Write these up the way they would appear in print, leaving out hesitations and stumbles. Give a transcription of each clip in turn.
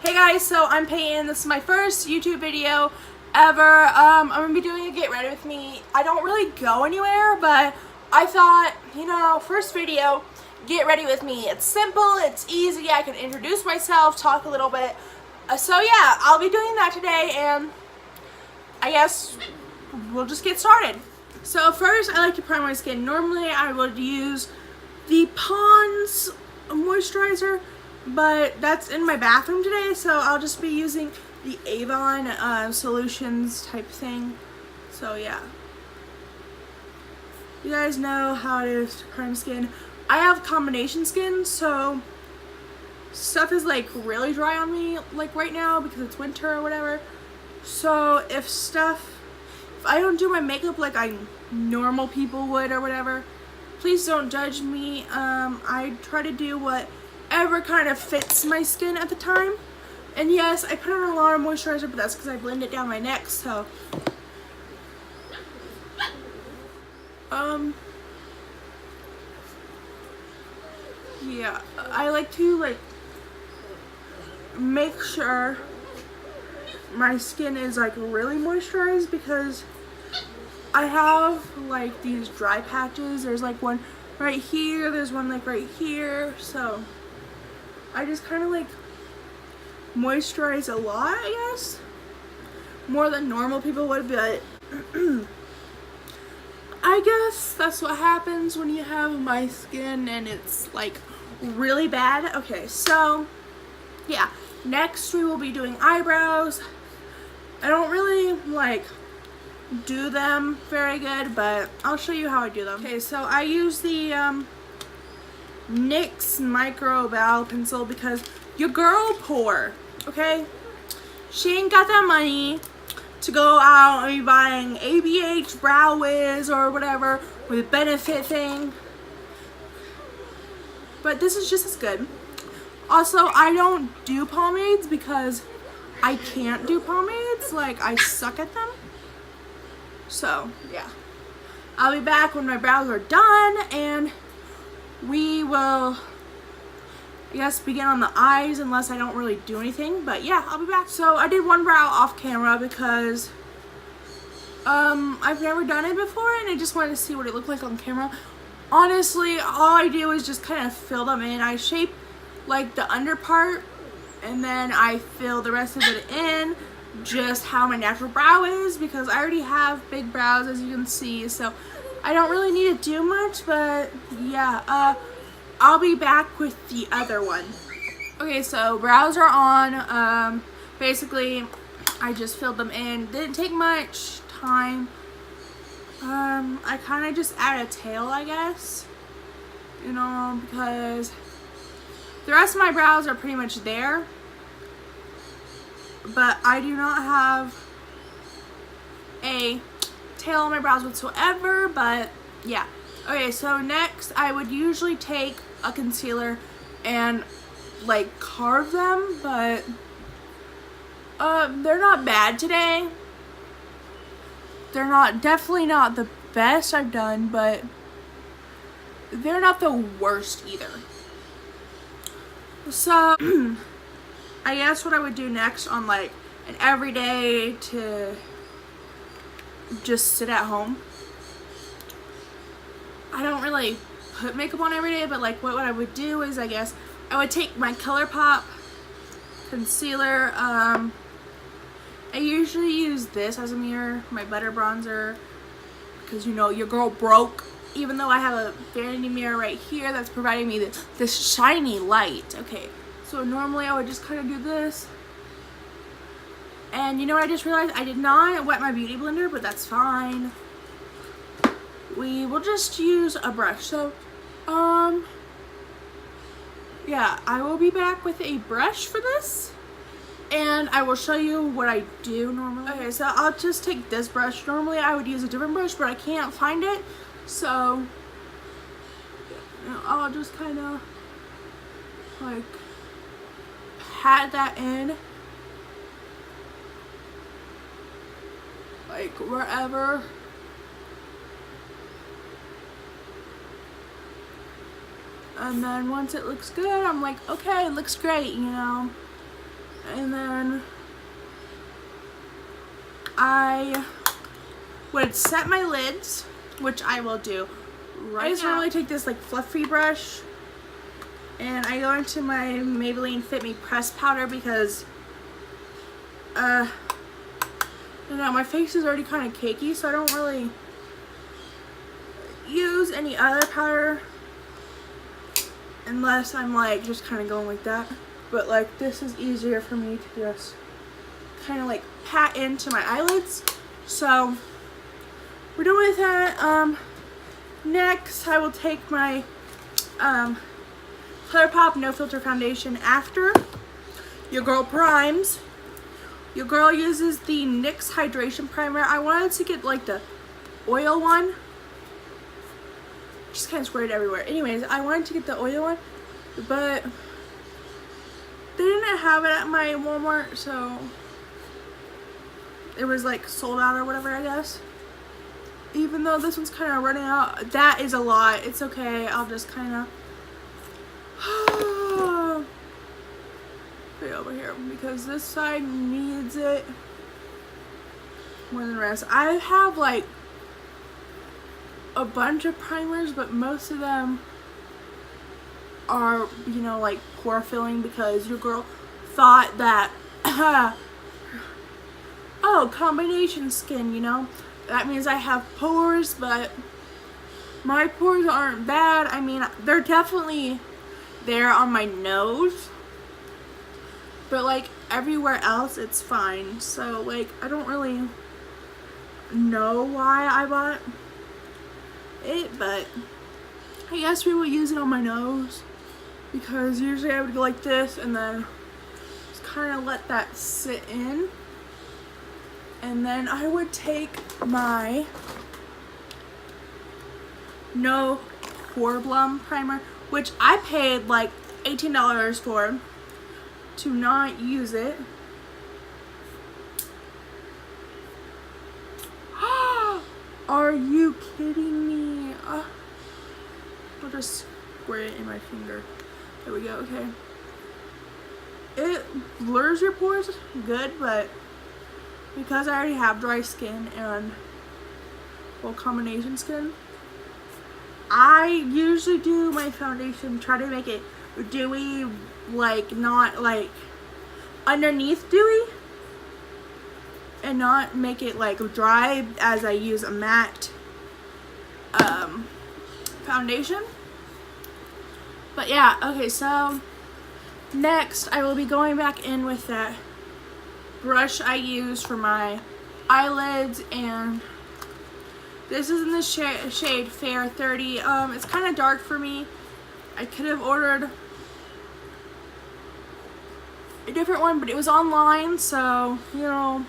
Hey guys, so I'm Payton. This is my first YouTube video ever. I'm gonna be doing a get ready with me. I don't really go anywhere, but I thought, first video, get ready with me. It's simple, it's easy, I can introduce myself, talk a little bit. So yeah, I'll be doing that today, and I guess we'll just get started. So first, I like to prime my skin. Normally, I would use the Pond's moisturizer, but that's in my bathroom today, so I'll just be using the Avon solutions type thing. So yeah, you guys know how it is to prime skin. I have combination skin, so stuff is like really dry on me like right now because it's winter or whatever. So if I don't do my makeup like normal people would or whatever, please don't judge me. I try to do whatever kind of fits my skin at the time. And yes, I put on a lot of moisturizer, but that's because I blend it down my neck, so. Yeah, I like to make sure my skin is really moisturized because I have these dry patches. There's one right here, there's one right here, so I just kind of moisturize a lot, I guess, more than normal people would, but I guess that's what happens when you have my skin and it's really bad. Okay, so yeah, next we will be doing eyebrows. I don't really do them very good, but I'll show you how I do them. Okay, so I use the NYX Micro Brow Pencil because your girl poor, okay? She ain't got that money to go out and be buying ABH Brow Wiz or whatever with benefit thing. But this is just as good. Also, I don't do pomades because I can't do pomades. I suck at them. So, yeah. I'll be back when my brows are done, and we will, I guess, begin on the eyes unless I don't really do anything. But yeah, I'll be back. So I did one brow off camera because I've never done it before, and I just wanted to see what it looked like on camera. Honestly, all I do is just kind of fill them in. I shape the under part, and then I fill the rest of it in just how my natural brow is because I already have big brows, as you can see, so I don't really need to do much. But yeah, I'll be back with the other one. Okay, so brows are on. Basically I just filled them in. Didn't take much time. I kind of just add a tail, I guess, because the rest of my brows are pretty much there, but I do not have a tail on my brows whatsoever. But yeah. Okay, so next I would usually take a concealer and carve them, but they're not bad today. They're definitely not the best I've done, but they're not the worst either. So I guess what I would do next on an everyday to just sit at home, I don't really put makeup on every day, but what I would do is I guess I would take my ColourPop concealer. I usually use this as a mirror, my butter bronzer, because your girl broke, even though I have a vanity mirror right here that's providing me this shiny light. Okay, so normally I would just kind of do this, and I just realized I did not wet my beauty blender, but that's fine. We will just use a brush. So yeah, I will be back with a brush for this, and I will show you what I do normally. Okay, so I'll just take this brush. Normally I would use a different brush, but I can't find it, so I'll just kind of pat that in wherever. And then once it looks good, I'm like, okay, it looks great, And then I would set my lids, which I will do right now. I just normally take this like fluffy brush and I go into my Maybelline Fit Me press powder because you know, my face is already kind of cakey, so I don't really use any other powder unless I'm like just kind of going like that. But like this is easier for me to just kind of like pat into my eyelids. So we're done with that. Next I will take my ColourPop No Filter Foundation after your girl primes. Your girl uses the NYX Hydration Primer. I wanted to get like the oil one. Just kind of squirted everywhere. Anyways, I wanted to get the oil one, but they didn't have it at my Walmart, so it was like sold out or whatever, I guess. Even though this one's kind of running out. That is a lot. It's okay. I'll just kind of put it over here because this side needs it more than the rest. I have like a bunch of primers, but most of them are, you know, like pore filling because your girl thought that oh, combination skin, you know, that means I have pores, but my pores aren't bad. I mean, they're definitely there on my nose, but like everywhere else it's fine. So like I don't really know why I bought it, but I guess we will use it on my nose because usually I would go like this and then just kind of let that sit in, and then I would take my No Grwm primer, which I paid like $18 for, to not use it. Are you kidding me? I'll just squirt it in my finger. There we go, okay. It blurs your pores good, but because I already have dry skin and well, combination skin, I usually do my foundation, try to make it dewy, like not like underneath dewy, and not make it like dry as I use a matte foundation. But yeah, okay, so next I will be going back in with that brush I used for my eyelids, and this is in the shade Fair 30. It's kind of dark for me. I could have ordered a different one, but it was online, so you know,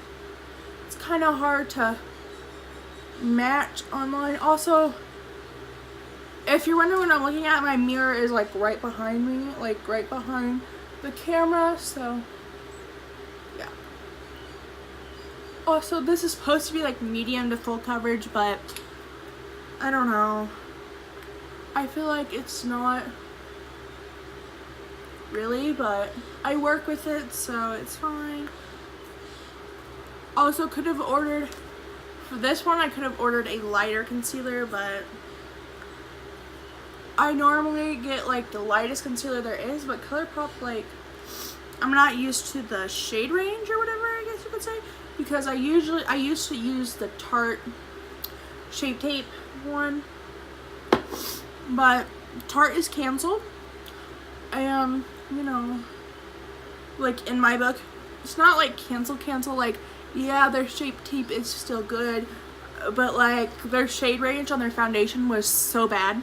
it's kind of hard to match online. Also, if you're wondering what I'm looking at, my mirror is like right behind me, like right behind the camera, so yeah. Also, this is supposed to be like medium to full coverage, but I don't know. I feel like it's not really, but I work with it, so it's fine. Also, could have ordered, for this one, I could have ordered a lighter concealer, but I normally get like the lightest concealer there is, but ColourPop, like, I'm not used to the shade range or whatever, I guess you could say, because I used to use the Tarte Shape Tape one, but Tarte is canceled, and you know, like in my book, it's not like cancel, like, yeah, their Shape Tape is still good, but like their shade range on their foundation was so bad.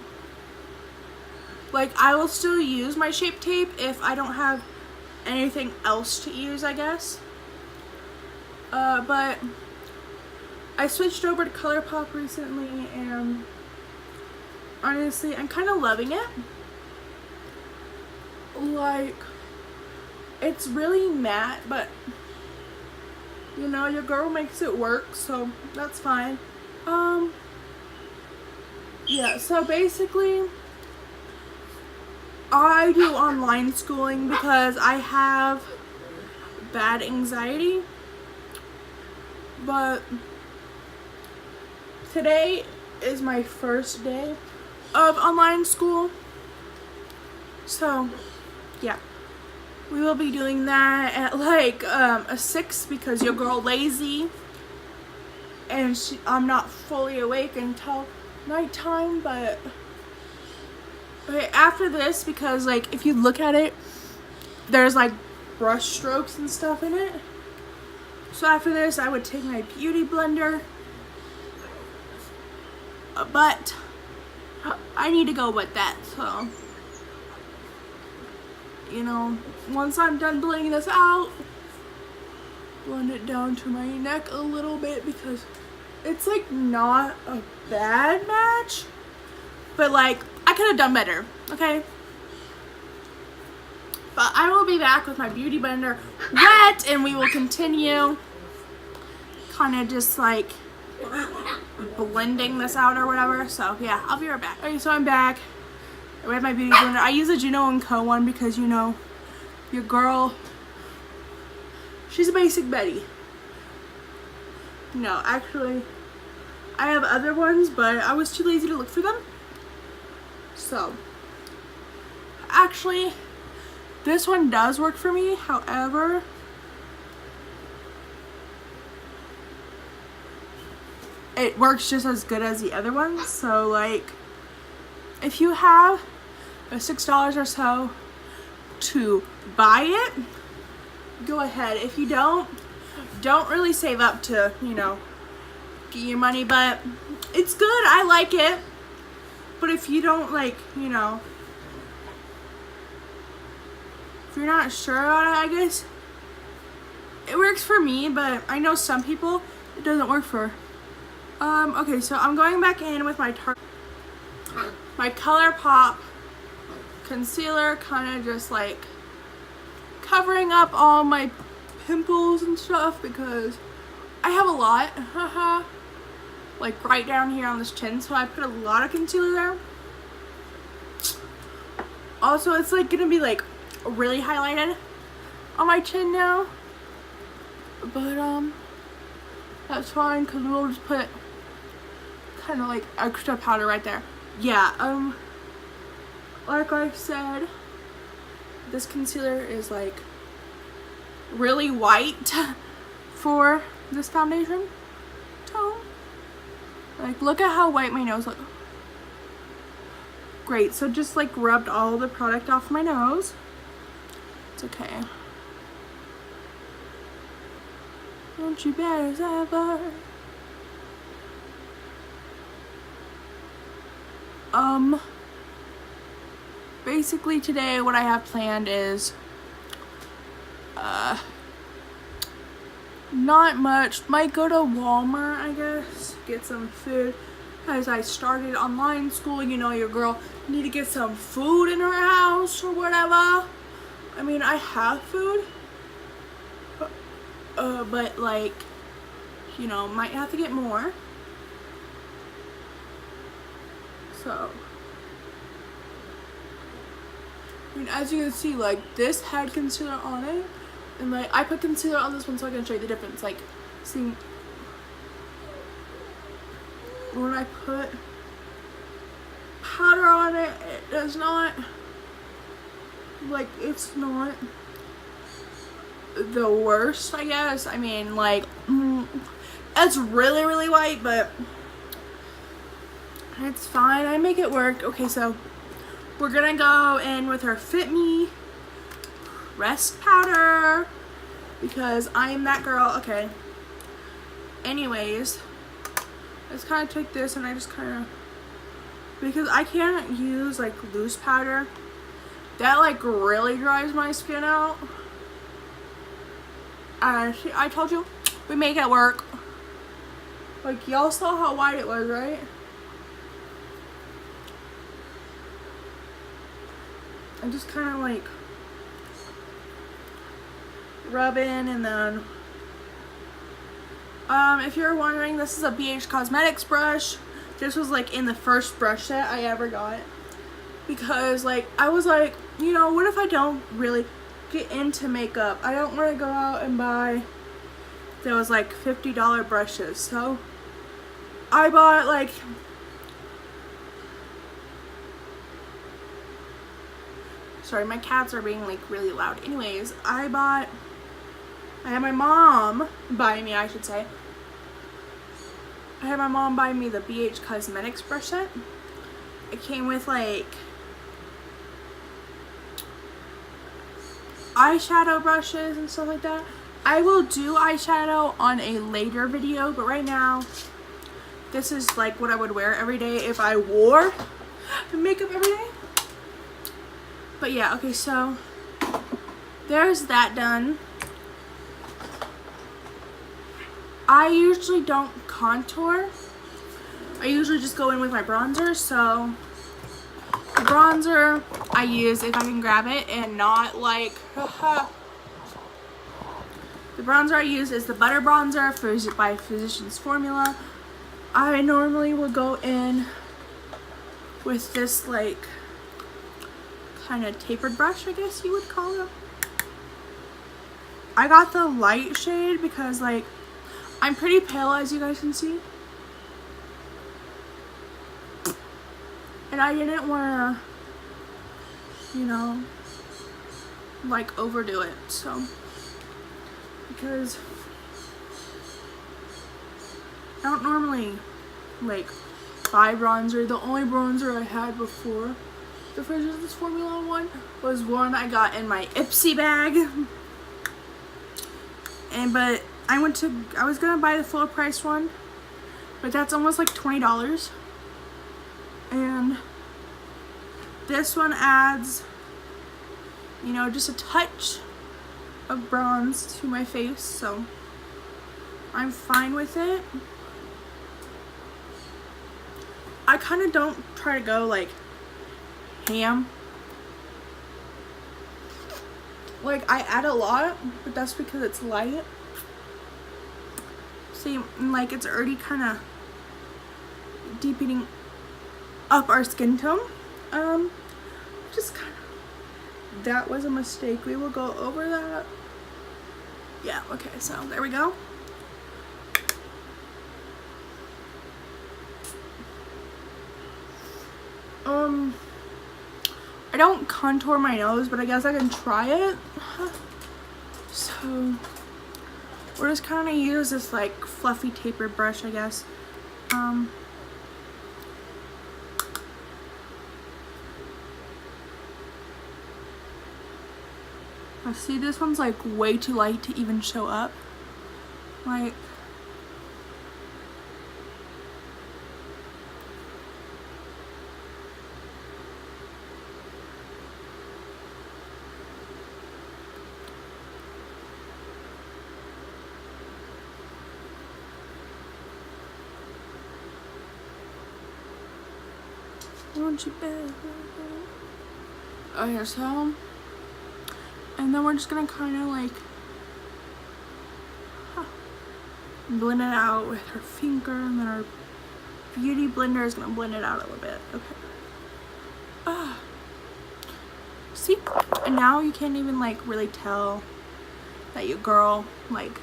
Like, I will still use my Shape Tape if I don't have anything else to use, I guess. But I switched over to ColourPop recently, and honestly, I'm kind of loving it. Like, it's really matte, but you know, your girl makes it work, so that's fine. Yeah, so basically, I do online schooling because I have bad anxiety. But today is my first day of online school. So, yeah. We will be doing that at like a 6 because your girl lazy. And I'm not fully awake until nighttime, but after this, because like if you look at it, there's like brush strokes and stuff in it. So after this, I would take my beauty blender, but I need to go with that. So, you know, once I'm done blending this out, blend it down to my neck a little bit because it's like not a bad match, but like I could have done better, okay? But I will be back with my beauty blender wet and we will continue kind of just like blending this out or whatever. So yeah, I'll be right back. Okay, so I'm back with my beauty blender. I use a Juno & Co. one because, you know, your girl, she's a basic Betty. No, actually, I have other ones, but I was too lazy to look for them. So, actually, this one does work for me. However, it works just as good as the other ones. So, like, if you have $6 or so to buy it, go ahead. If you don't really save up to, you know, get your money, but it's good. I like it. But if you don't, like, you know, if you're not sure about it, I guess it works for me, but I know some people it doesn't work for. Okay, so I'm going back in with my ColourPop concealer, kind of just like covering up all my pimples and stuff because I have a lot, like right down here on this chin, so I put a lot of concealer there. Also, it's like gonna be like really highlighted on my chin now, but that's fine because we'll just put kind of like extra powder right there. Yeah, like I said, this concealer is like really white for this foundation tone. Like, look at how white my nose looks. Great, so just like rubbed all the product off my nose. It's okay. Don't you bad as ever. Basically today what I have planned is not much. Might go to Walmart, I guess, get some food. As I started online school, you know, your girl need to get some food in her house or whatever. I mean, I have food, but like, you know, might have to get more. So, I mean, as you can see, like, this had concealer on it, and like I put concealer on this one so I can show you the difference. Like, see, when I put powder on it, it does not, like, it's not the worst, I guess. I mean, like, it's really, really white, but it's fine. I make it work. Okay, so we're gonna go in with our Fit Me Rest Powder because I am that girl. Okay. Anyways, I just kind of took this and I just kind of, because I can't use like loose powder. That like really dries my skin out. I told you, we make it work. Like, y'all saw how white it was, right? I'm just kind of like rub in, and then if you're wondering, this is a BH Cosmetics brush. This was like in the first brush set I ever got, because like I was like, you know, what if I don't really get into makeup. I don't want to go out and buy those like $50 brushes. So I bought like, sorry, my cats are being like really loud. Anyways, I had my mom buy me, I should say. I had my mom buy me the BH Cosmetics brush set. It came with like eyeshadow brushes and stuff like that. I will do eyeshadow on a later video, but right now this is like what I would wear every day if I wore makeup every day. But yeah, okay, so there's that done. I usually don't contour. I usually just go in with my bronzer, so the bronzer I use, if I can grab it and not like, the bronzer I use is the Butter Bronzer by Physicians Formula. I normally will go in with this like kind of tapered brush, I guess you would call it. I got the light shade because like I'm pretty pale, as you guys can see. And I didn't want to, you know, like overdo it. So, because I don't normally like buy bronzer. The only bronzer I had before the Physicians Formula one was one I got in my Ipsy bag. But I was gonna buy the full price one, but that's almost like $20. And this one adds, you know, just a touch of bronze to my face, so I'm fine with it. I kind of don't try to go like ham. Like I add a lot, but that's because it's light. See, like it's already kind of deepening up our skin tone. Just kind of, that was a mistake. We will go over that. Yeah, okay, so there we go. I don't contour my nose, but I guess I can try it. So we're just kind of use this like fluffy tapered brush, I guess. I see this one's like way too light to even show up. Like, won't you bet? Okay, so, and then we're just gonna kind of like blend it out with her finger, and then our beauty blender is gonna blend it out a little bit. Okay. See? And now you can't even like really tell that your girl like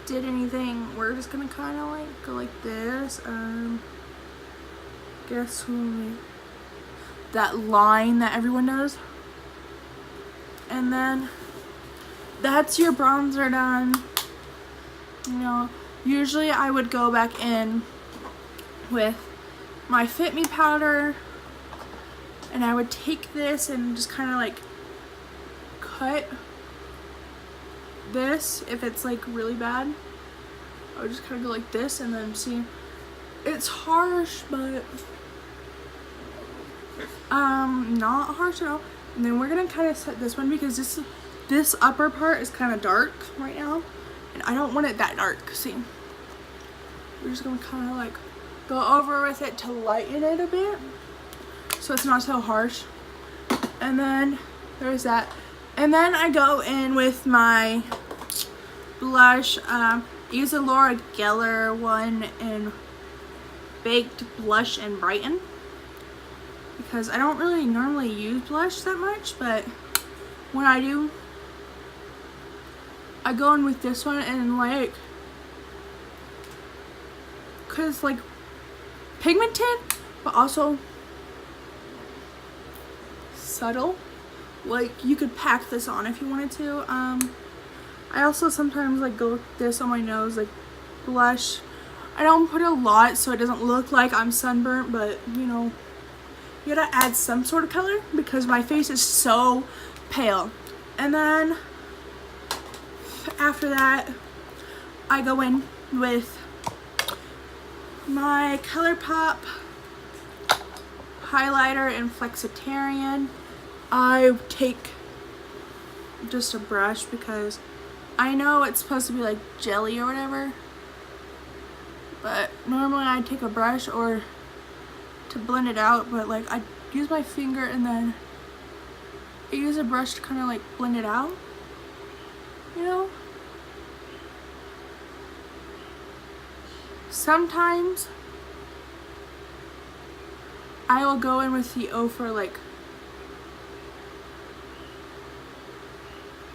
did anything. We're just gonna kind of like go like this. Guess who? That line that everyone knows. And then that's your bronzer done. You know, usually I would go back in with my Fit Me powder, and I would take this and just kind of like cut this if it's like really bad. I would just kind of go like this, and then see, it's harsh, but not harsh at all. And then we're gonna kind of set this one because this upper part is kind of dark right now, and I don't want it that dark. See, we're just gonna kind of like go over with it to lighten it a bit so it's not so harsh. And then there's that. And then I go in with my blush. Use the Laura Geller one in Baked Blush and Brighten. because I don't really normally use blush that much, but when I do, I go in with this one and like, cause like pigmented, but also subtle. Like you could pack this on if you wanted to. I also sometimes like go with this on my nose, like blush. I don't put a lot so it doesn't look like I'm sunburnt, but you know, you gotta add some sort of color because my face is so pale. And then after that, I go in with my ColourPop highlighter in Flexitarian. I take just a brush because I know it's supposed to be like jelly or whatever, but normally I take a brush or to blend it out, but like I use my finger and then I use a brush to kind of like blend it out, you know? Sometimes I will go in with the Ofra like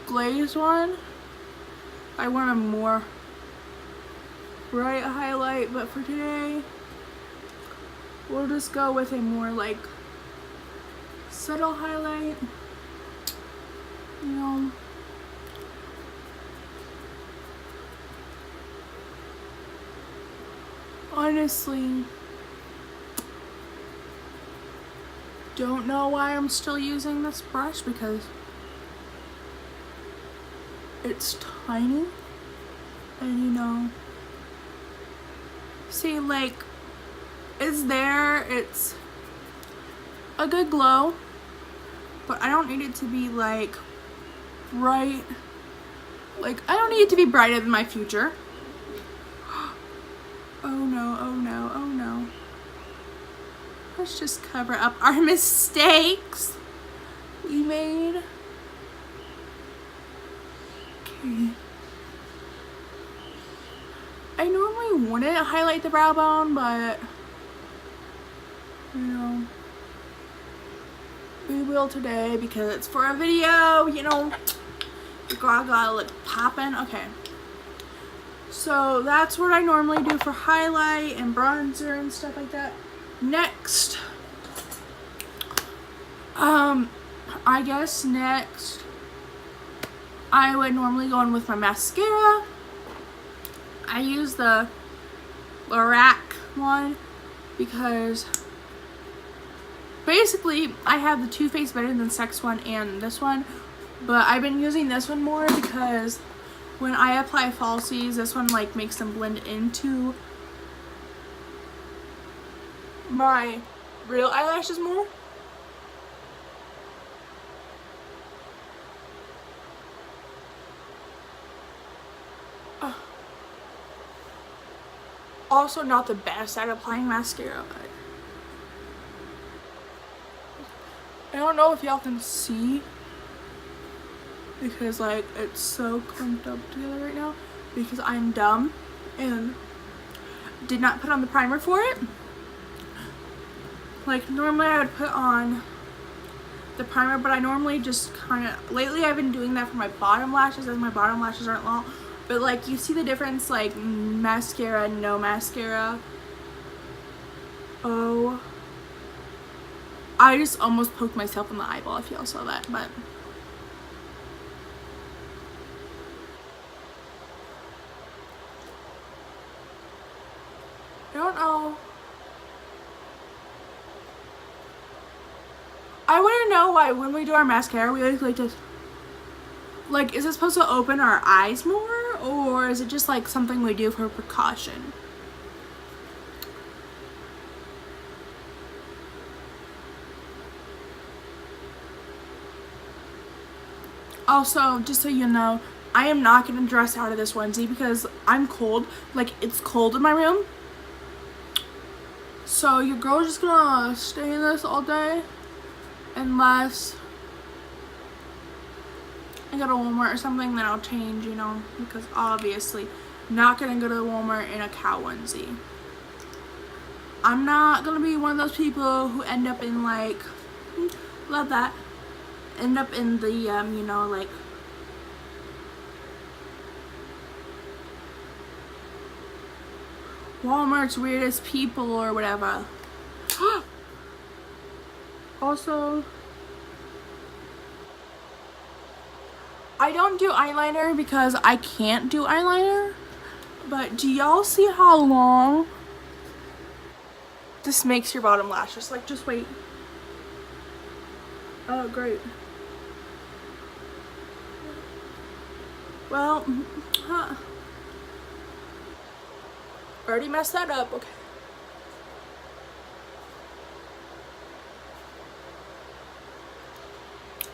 glaze one. I want a more bright highlight, but for today we'll just go with a more like subtle highlight, you know. Honestly, don't know why I'm still using this brush because it's tiny, and you know, see, like, it's there, it's a good glow, but I don't need it to be like bright. Like, I don't need it to be brighter than my future. Oh no, oh no, oh no. Let's just cover up our mistakes we made. Okay. I normally wouldn't highlight the brow bone, but you know, we will today because it's for a video, you know. Gotta look poppin'. Okay. So that's what I normally do for highlight and bronzer and stuff like that. Next, I guess next, I would normally go in with my mascara. I use the Lorac one because basically I have the Too Faced Better Than Sex one and this one, but I've been using this one more because when I apply falsies, this one like makes them blend into my real eyelashes more. Also not the best at applying mascara, but I don't know if y'all can see because like it's so clumped up together right now because I'm dumb and did not put on the primer for it. Like normally I would put on the primer, but I normally just kind of, lately I've been doing that for my bottom lashes as my bottom lashes aren't long. But like you see the difference, like mascara, no mascara. Oh, I just almost poked myself in the eyeball if y'all saw that, but I don't know. I want to know why when we do our mascara we like to, like, is it supposed to open our eyes more, or is it just like something we do for precaution? Also, just so you know, I am not going to dress out of this onesie because I'm cold. Like, it's cold in my room. So your girl's just gonna stay in this all day unless I go to Walmart or something, then I'll change, you know, because obviously not gonna go to the Walmart in a cow onesie. I'm not gonna be one of those people who end up in like, love that, end up in the you know, like Walmart's weirdest people or whatever. Also, I don't do eyeliner because I can't do eyeliner, but do y'all see how long this makes your bottom lashes? Like, just wait. Oh, great. Well, already messed that up. Okay.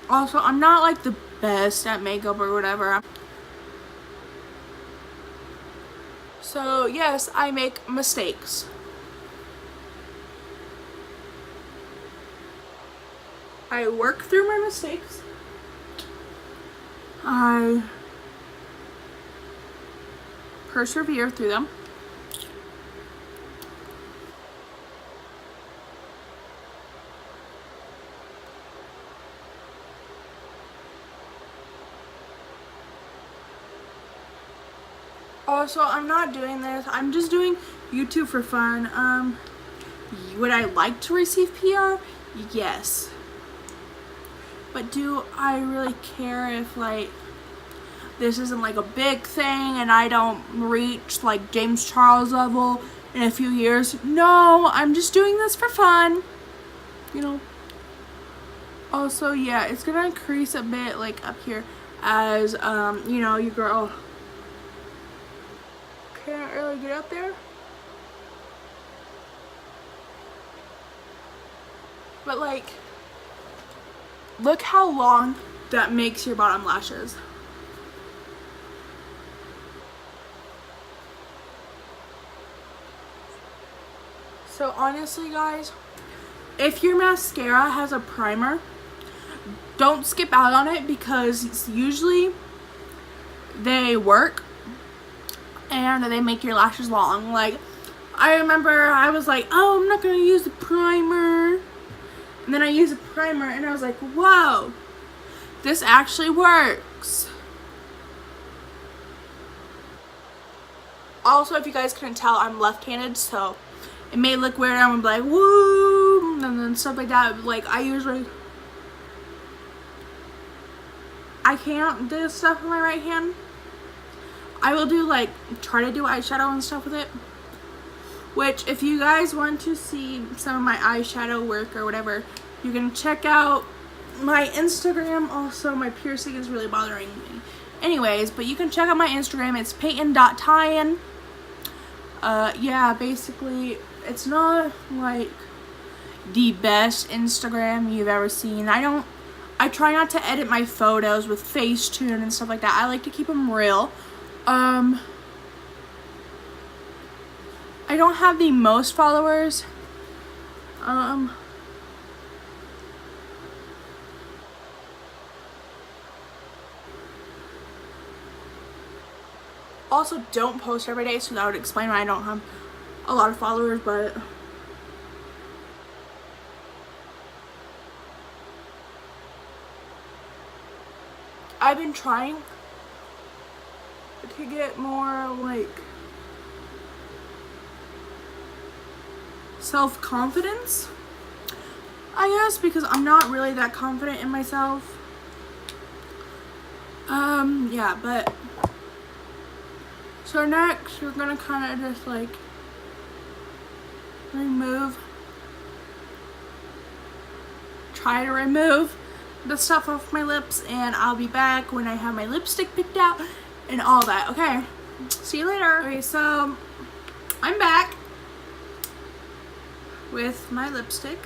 Also, I'm not like the best at makeup or whatever. So, yes, I make mistakes. I work through my mistakes. I persevere through them. Also, I'm not doing this. I'm just doing YouTube for fun. Would I like to receive PR? Yes. But do I really care if like this isn't like a big thing and I don't reach like James Charles level in a few years? No, I'm just doing this for fun. You know. Also, yeah, it's gonna increase a bit like up here as you know, your girl can't really get up there. But like, look how long that makes your bottom lashes. So honestly, guys, if your mascara has a primer, don't skip out on it because usually they work and they make your lashes long. Like, I remember I was like, oh, I'm not gonna use the primer. And then I used a primer and I was like, whoa, this actually works. Also, if you guys couldn't tell, I'm left-handed, so it may look weird. I'm like, woo, and then stuff like that. Like, I can't do stuff with my right hand. I will do like, try to do eyeshadow and stuff with it. Which, if you guys want to see some of my eyeshadow work or whatever, you can check out my Instagram. Also, my piercing is really bothering me. Anyways, but you can check out my Instagram. It's payton.tyan. Yeah, basically, it's not like the best Instagram you've ever seen. I try not to edit my photos with Facetune and stuff like that. I like to keep them real. I don't have the most followers. Also, don't post every day, so that would explain why I don't have a lot of followers, but I've been trying to get more like self-confidence, I guess, because I'm not really that confident in myself. Yeah, but so next we're gonna kind of just like try to remove the stuff off my lips, and I'll be back when I have my lipstick picked out and all that. Okay, see you later. Okay, so I'm back with my lipstick.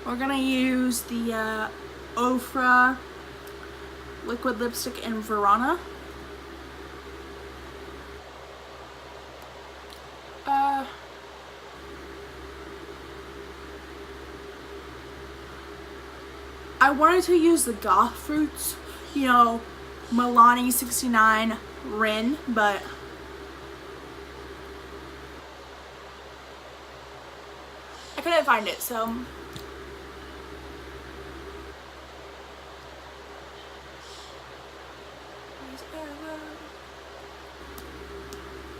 We're gonna use the Ofra liquid lipstick in Verona. I wanted to use the Goth Fruits, you know, Milani 69 Rin, but couldn't find it, so.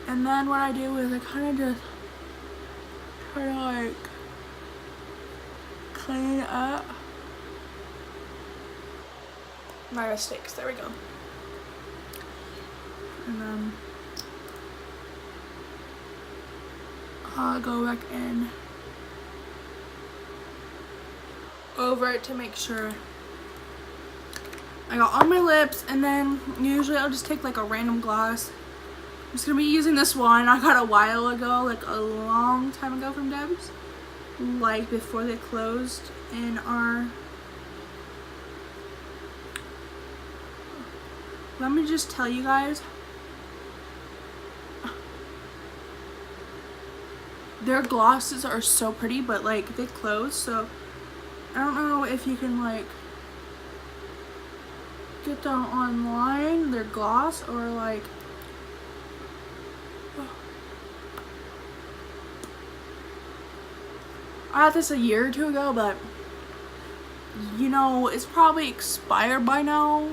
And then what I do is I kind of just try to like clean up my mistakes. There we go. And then I'll go back in over it to make sure I got on my lips, and then usually I'll just take like a random gloss. I'm just gonna be using this one I got a while ago, like a long time ago from Deb's, like before they closed in our. Let me just tell you guys, their glosses are so pretty, but like they closed, so I don't know if you can like get them online, their gloss, or like I had this a year or two ago, but you know, it's probably expired by now,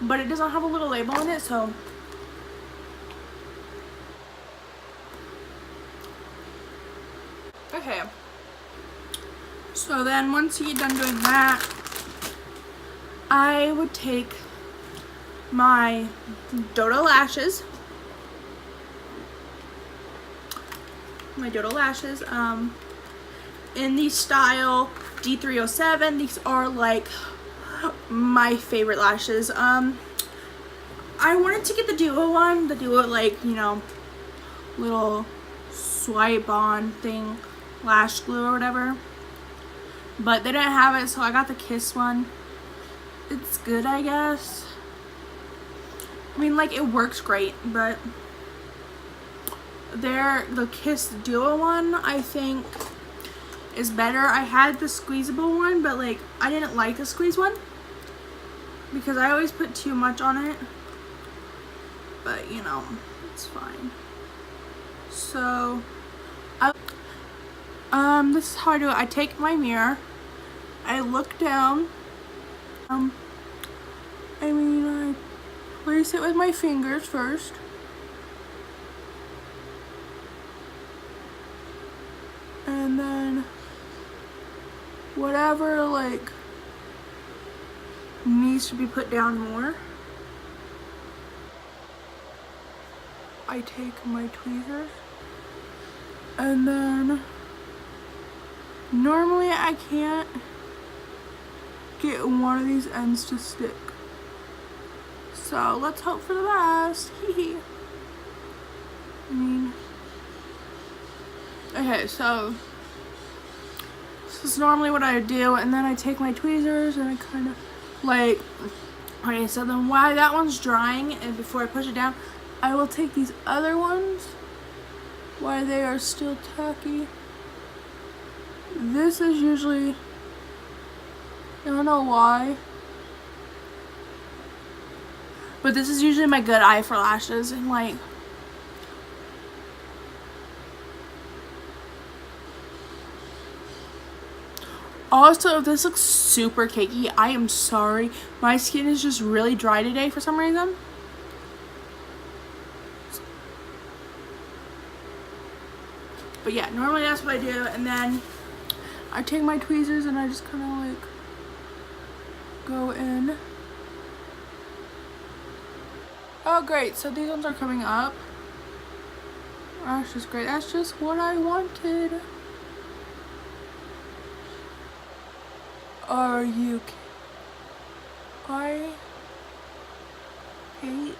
but it doesn't have a little label on it, so okay. So then once you get done doing that, I would take my Dodo lashes, in the style D307. These are like my favorite lashes. I wanted to get the Duo one, the Duo, like, you know, little swipe on thing, lash glue or whatever, but they didn't have it, so I got the Kiss one. It's good, I guess. I mean, like, it works great, but the Kiss Duo one, I think, is better. I had the squeezable one, but like I didn't like the squeeze one because I always put too much on it, but you know, it's fine. So this is how I do it. I take my mirror, I look down, I place it with my fingers first, and then whatever like needs to be put down more, I take my tweezers, and then normally I can't get one of these ends to stick, so let's hope for the best. Okay, so this is normally what I do, and then I take my tweezers and I kind of like, okay, so then while that one's drying and before I push it down, I will take these other ones while they are still tacky. This is usually, I don't know why, but this is usually my good eye for lashes, and like also, if this looks super cakey, I am sorry. My skin is just really dry today for some reason. But yeah, normally that's what I do, and then I take my tweezers and I just kind of like go in. Oh great, so these ones are coming up. That's just great. That's just what I wanted. Are you kidding? I hate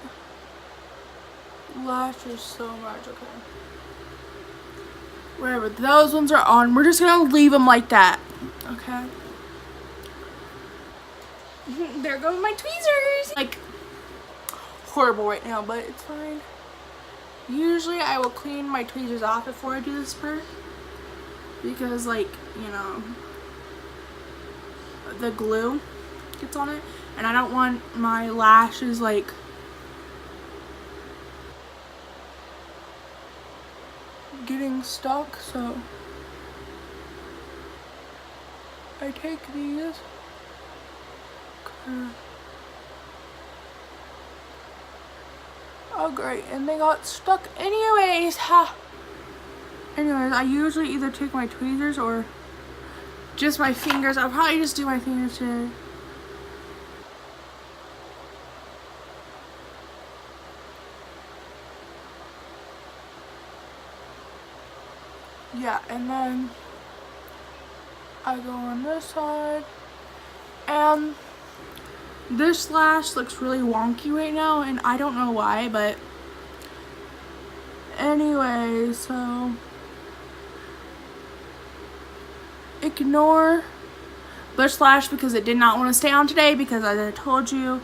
lashes so much. Okay. Whatever, those ones are on. We're just gonna leave them like that. Okay. There go my tweezers. Like, horrible right now, but it's fine. Usually I will clean my tweezers off before I do this part, because like, you know, the glue gets on it, and I don't want my lashes like getting stuck, so I take these. Oh great, and they got stuck anyways. Ha. Anyways, I usually either take my tweezers or just my fingers. I'll probably just do my fingers today. Yeah, and then I go on this side, and this lash looks really wonky right now, and I don't know why, but anyway, so ignore this lash because it did not want to stay on today, because as I told you,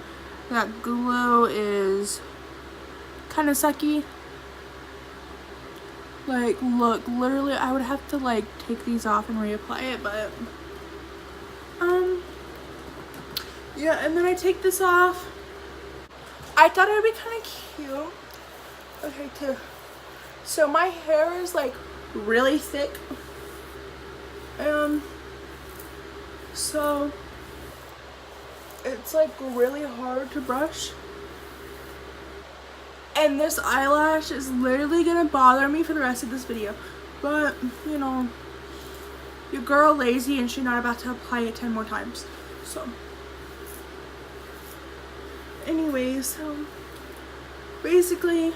that glue is kind of sucky. Like, look, literally I would have to like take these off and reapply it, but yeah, and then I take this off. I thought it would be kind of cute. Okay, too. So my hair is like really thick, so it's like really hard to brush. And this eyelash is literally gonna bother me for the rest of this video. But, you know, your girl lazy and she's not about to apply it 10 more times. So, anyways, so basically,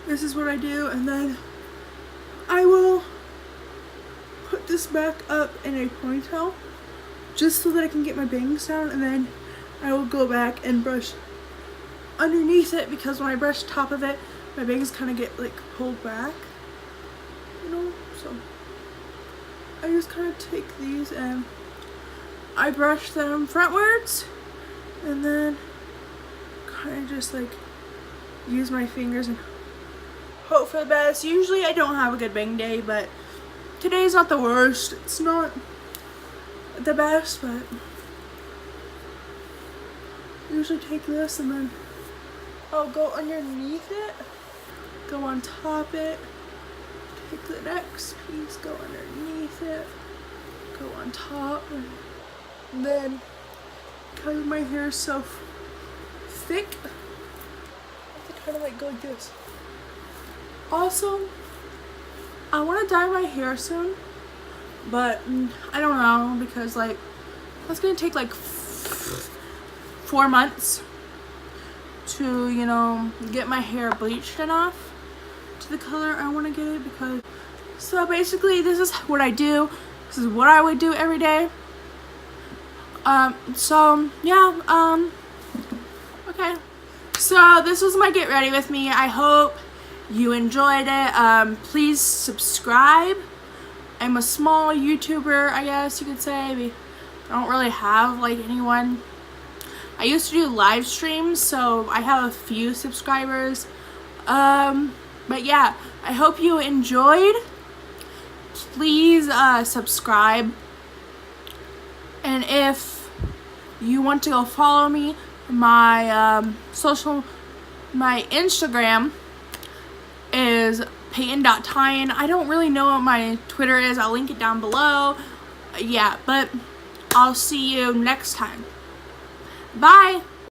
this is what I do, and then I will put this back up in a ponytail just so that I can get my bangs down, and then I will go back and brush underneath it, because when I brush top of it, my bangs kind of get like pulled back, you know. So I just kind of take these and I brush them frontwards, and then kind of just like use my fingers and hope for the best. Usually I don't have a good bang day, but today's not the worst. It's not the best, but usually take this and then I'll go underneath it, go on top it, take the next piece, go underneath it, go on top, and then because my hair is so thick, I have to kind of like go like this. Also, I want to dye my hair soon, but I don't know, because like that's gonna take like 4 months to, you know, get my hair bleached enough to the color I want to get it. Because so basically this is what I do, this is what I would do every day. So yeah, okay, so this was my get ready with me. I hope you enjoyed it. Please subscribe. I'm a small YouTuber, I guess you could say. I don't really have like anyone. I used to do live streams, so I have a few subscribers. But yeah, I hope you enjoyed. Please subscribe. And if you want to go follow me, my my Instagram is payton.tyan. I don't really know what my Twitter is. I'll link it down below. Yeah, but I'll see you next time. Bye!